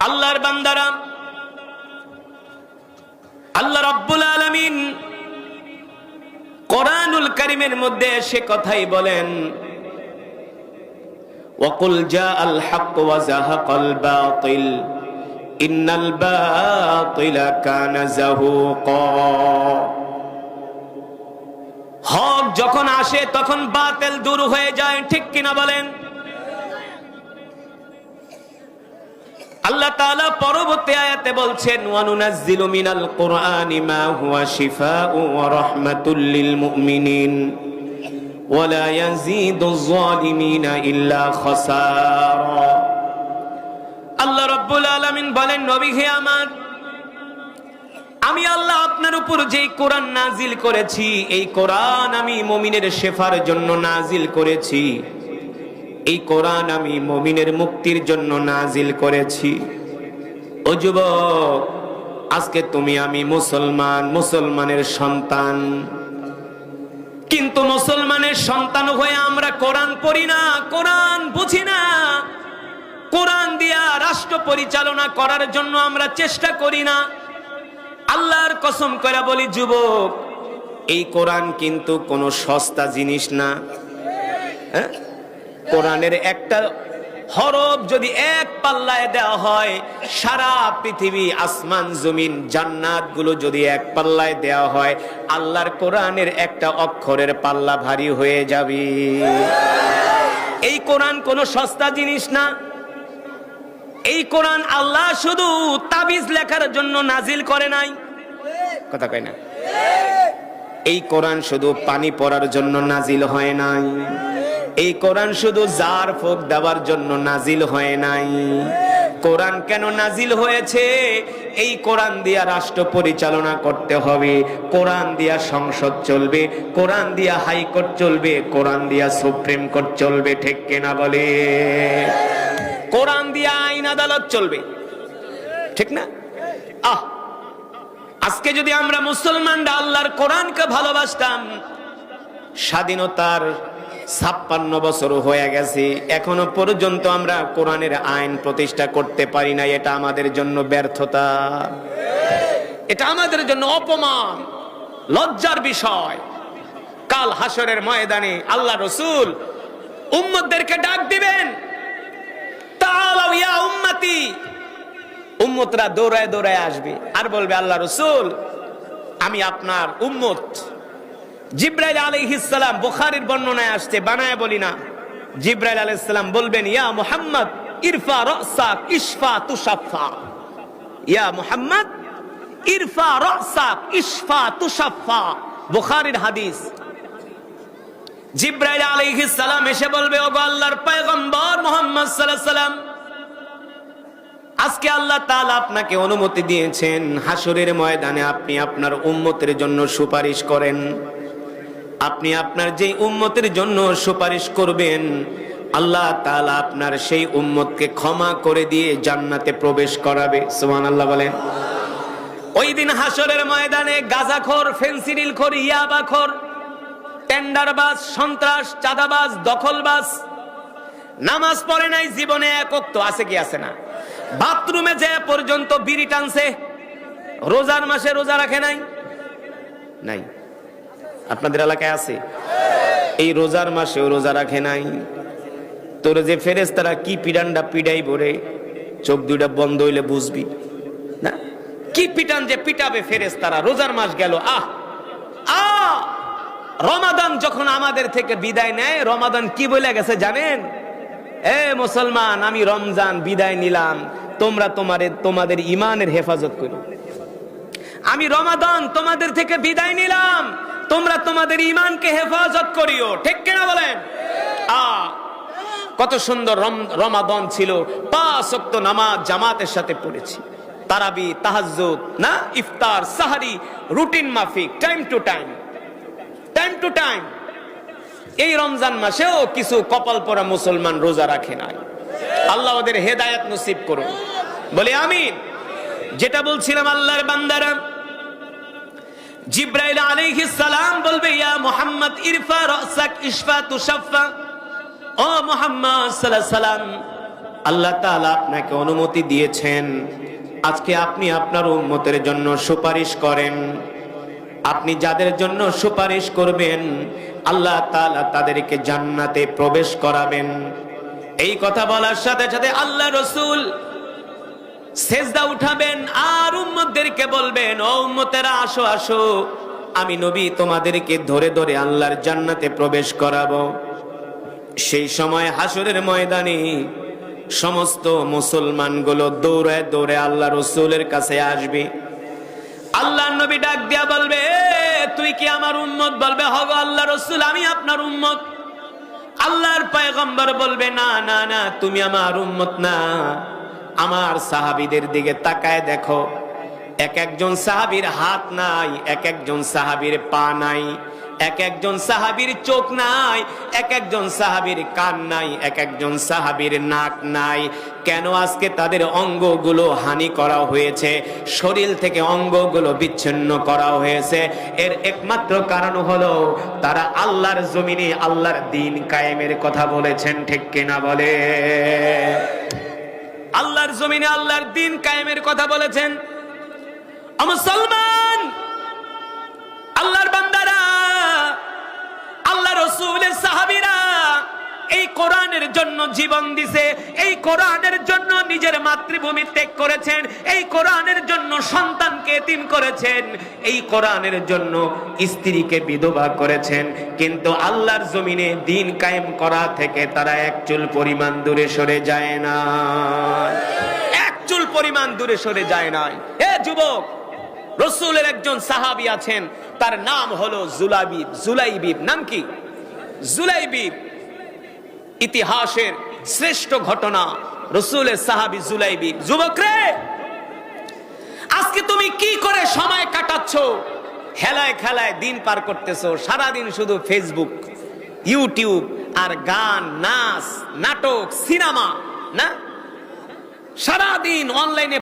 আল্লাহর বান্দারা, আল্লাহ রাব্বুল আলামিন কোরআনুল কারীমের মধ্যে সে কথাই বলেন, ওয়াকুল জাআল হক ওয়া যাহাকাল বাতিল ইন্নাল বাতিলা কানা যাহুকা। হক যখন আসে তখন বাতিল দূর হয়ে যায়, ঠিক কিনা বলেন? আল্লাহ তাআলা পরবর্তী আয়াতে বলছেন, ওয়া নুনাজ্জিলু মিনাল কুরআনি মা হুয়া শিফাউ ওয়া রাহমাতুল লিল মুমিনিন ওয়া লা ইয়াজিদুয যালিমিনা ইল্লা খাসারা। আল্লাহ রাব্বুল আলামিন বলেন, নবী হে আমার, আমি আল্লাহ আপনার উপর যেই কোরআন নাজিল করেছি, এই কোরআন আমি মুমিনের শেফার জন্য নাজিল করেছি, এই কোরআন আমি মুমিনের মুক্তির জন্য নাজিল করেছি। ও যুবক, আজকে তুমি আমি মুসলমান, মুসলমানের সন্তান, কিন্তু মুসলমানের সন্তান হয়ে আমরা কোরআন পড়ি না, কোরআন বুঝি না, কোরআন দিয়া রাষ্ট্র পরিচালনা করার জন্য আমরা চেষ্টা করি না। আল্লাহর কসম করে বলি যুবক, এই কোরআন কিন্তু কোনো সস্তা জিনিস না। কোরআনের একটা হরফ যদি এক পাল্লায় দেওয়া হয়, সারা পৃথিবী, আসমান জমিন, জান্নাত গুলো যদি এক পাল্লায় দেওয়া হয়, আল্লাহর কোরআনের একটা অক্ষরের পাল্লা ভারী হয়ে যাবে। এই কোরআন কোনো সস্তা জিনিস না। এই কোরআন আল্লাহ শুধু তাবিজ লেখার জন্য নাজিল করে নাই, কথা কয় না? এই কোরআন শুধু পানি পড়ার জন্য নাজিল হয় নাই, এই কোরআন শুধু জার ফুক দেওয়ার জন্য নাজিল হয় নাই। কোরআন কেন নাজিল হয়েছে? এই কোরআন দিয়া রাষ্ট্র পরিচালনা করতে হবে, কোরআন দিয়া সংসদ চলবে, কোরআন দিয়া হাইকোর্ট চলবে, কোরআন দিয়া সুপ্রিম কোর্ট চলবে, ঠিক কিনা বলে? কোরআন দিয়া আইন আদালত চলবে, ঠিক না? আজকে যদি আমরা মুসলমানরা আল্লাহর কোরআনকে ভালোবাসতাম, স্বাধীনতার 56 বছর হয়ে গেছে, এখনো পর্যন্ত আমরা কোরআনের আইন প্রতিষ্ঠা করতে পারি না। এটা আমাদের জন্য ব্যর্থতা, এটা আমাদের জন্য অপমান, লজ্জার বিষয়। কাল হাসরের ময়দানে আল্লাহ রাসূল উম্মতদেরকে ডাক দিবেন, তাআলাউ ইয়া উম্মতি। উম্মতরা দৌড়ায় দৌড়ায় আসবে আর বলবে, আল্লাহ রাসূল, আমি আপনার উম্মত। জিবরাইল আলাইহিস সালাম, বুখারীর বর্ণনায় আসছে, বানায় বলি না, জিবরাইল আলাইহিস সালাম বলবেন, ইয়া মুহাম্মদ ইরফা রাসাক ইশফা তুশাফা। ইয়া মুহাম্মদ ইরফা রাসাক ইশফা তুশাফা, বুখারীর হাদিস। জিবরাইল আলাইহিস সালাম এসে বলবে, ওগো আল্লাহর পয়গম্বর মুহাম্মদ সাল্লাল্লাহু আলাইহি সাল্লাম, আজকে আল্লাহ তাআলা আপনাকে অনুমতি দিয়েছেন হাসরের ময়দানে আপনি আপনার উম্মতের জন্য সুপারিশ করেন। আপনি আপনার যে উম্মতের জন্য সুপারিশ করবেন, আল্লাহ তাআলা আপনার সেই উম্মতকে ক্ষমা করে দিয়ে জান্নাতে প্রবেশ করাবে। সুবহানাল্লাহ বলেন। ওই দিন হাসরের ময়দানে গাঁজাখোর, ফেন্সিডিলখোর, ইয়াবাখোর, টেন্ডারবাজ, সন্ত্রাস, চাঁদাবাজ, দখলবাজ, নামাজ পড়ে নাই জীবনে এক ওয়াক্ত, আছে কি আছে না? বাথরুমে যে পর্যন্ত বিড়ি টানছে, রোজার মাসে রোজা রাখে নাই, নাই? আপনাদের এলাকায় আছে? এই রোজার মাসেও রোজা রাখে নাই। তোর যে ফেরেশতারা কি পিডান্ডা পিডাই বলে, চোখ দুইটা বন্ধ হইলে বুঝবি না কি পিটান যে পিটাবে ফেরেশতারা। রোজার মাস গেল, রমাদান যখন আমাদের থেকে বিদায় নেয়, রমাদান কি বলে গেছে জানেন? এ মুসলমান, আমি রমজান বিদায় নিলাম, তোমরা তোমাদের ইমানের হেফাজত করো। আমি রমাদান তোমাদের থেকে বিদায় নিলাম, তোমরা তোমাদের ইমানকে হেফাজত করিও, ঠিক কিনা বলেন? কত সুন্দর রমাদান ছিল। 5 ওয়াক্ত নামাজ জামাতের সাথে পড়েছি, তারাবি, তাহাজ্জুদ, না ইফতার, সাহারি, রুটিন মাফিক, time to time, time to time. এই রমজান মাসেও কিছু কপাল পরা মুসলমান রোজা রাখে নাই। আল্লাহ ওদের হেদায়েত নসিব করুন, বলে আমিন। যেটা বলছিলাম, আল্লাহর বান্দারা, জিবরাইল আলাইহিস সালাম বলবে, ইয়া মুহাম্মদ ইরফা রাসাক ইশফা তুশাফা। ও মুহাম্মদ সাল্লাল্লাহু আলাইহি সাল্লাম, আল্লাহ তাআলা আপনাকে অনুমতি দিয়েছেন, আজকে আপনি আপনার উম্মতের জন্য সুপারিশ করেন। আপনি যাদের জন্য সুপারিশ করবেন আল্লাহ তাআলা তাদেরকে জান্নাতে প্রবেশ করাবেন। এই কথা বলার সাথে সাথে আল্লাহ রাসূল সেজদা উঠাবেন আর উম্মতদেরকে বলবেন, ও উম্মতেরা আসো আসো, আমি নবী তোমাদেরকে ধরে ধরে আল্লাহর জান্নাতে প্রবেশ করাবো। সেই সময় হাসরের ময়দানে সমস্ত মুসলমানগুলো দৌড়ে দৌড়ে আল্লাহ রাসূলের কাছে আসবে। আল্লাহর নবী ডাক দিয়া বলবে, তুই কি আমার উম্মত? বলবে, হ গো আল্লাহ রাসূল, আমি আপনার উম্মত। আল্লাহর পয়গম্বর বলবে, না না না, তুমি আমার উম্মত না। আমার সাহাবীদের দিকে তাকায় দেখো, এক একজন সাহাবীর হাত নাই, এক একজন সাহাবীর পা নাই, এক একজন সাহাবীর চোখ নাই, এক একজন সাহাবীর কান নাই, এক একজন সাহাবীর নাক নাই। কেন আজকে তাদের অঙ্গগুলো হানি করা হয়েছে, শরীর থেকে অঙ্গগুলো বিচ্ছিন্ন করা হয়েছে? এর একমাত্র কারণ হলো তারা আল্লাহর জমিনে আল্লাহর দ্বীন কায়েমের কথা বলেছেন। ঠিক কিনা বলে? আল্লাহর জমিনে আল্লাহর দ্বীন কায়েমের কথা বলেছেন। মুসলমান, আল্লাহর বান্দারা, আল্লাহ রাসূলের সাহাবীরা এই কোরআনের জন্য জীবন দিছে, এই কোরআনের জন্য নিজের মাতৃভূমি ত্যাগ করেছেন, এই কোরআনের জন্য সন্তানকে এতিম করেছেন, এই কোরআনের জন্য স্ত্রীকে বিধবা করেছেন। কিন্তু আল্লাহর জমিনে দ্বীন কায়েম করা থেকে তারা এক চুল পরিমাণ দূরে সরে যায় না, এক চুল পরিমাণ দূরে সরে যায় নাই। হে যুবক, রাসূলের একজন সাহাবী আছেন, তার নাম হলো জুলাইবিব। নাম কি? জুলাইবিব। ইতিহাসের শ্রেষ্ঠ ঘটনা, রাসূলের সাহাবী জুলাইবিব। যুবক রে, আজকে তুমি কি করে সময় কাটাচ্ছ? খেলায় খেলায় দিন পার করতেছো, সারাদিন শুধু ফেসবুক, ইউটিউব আর গান, নাচ, নাটক, সিনেমা, না সারাদিন অনলাইনে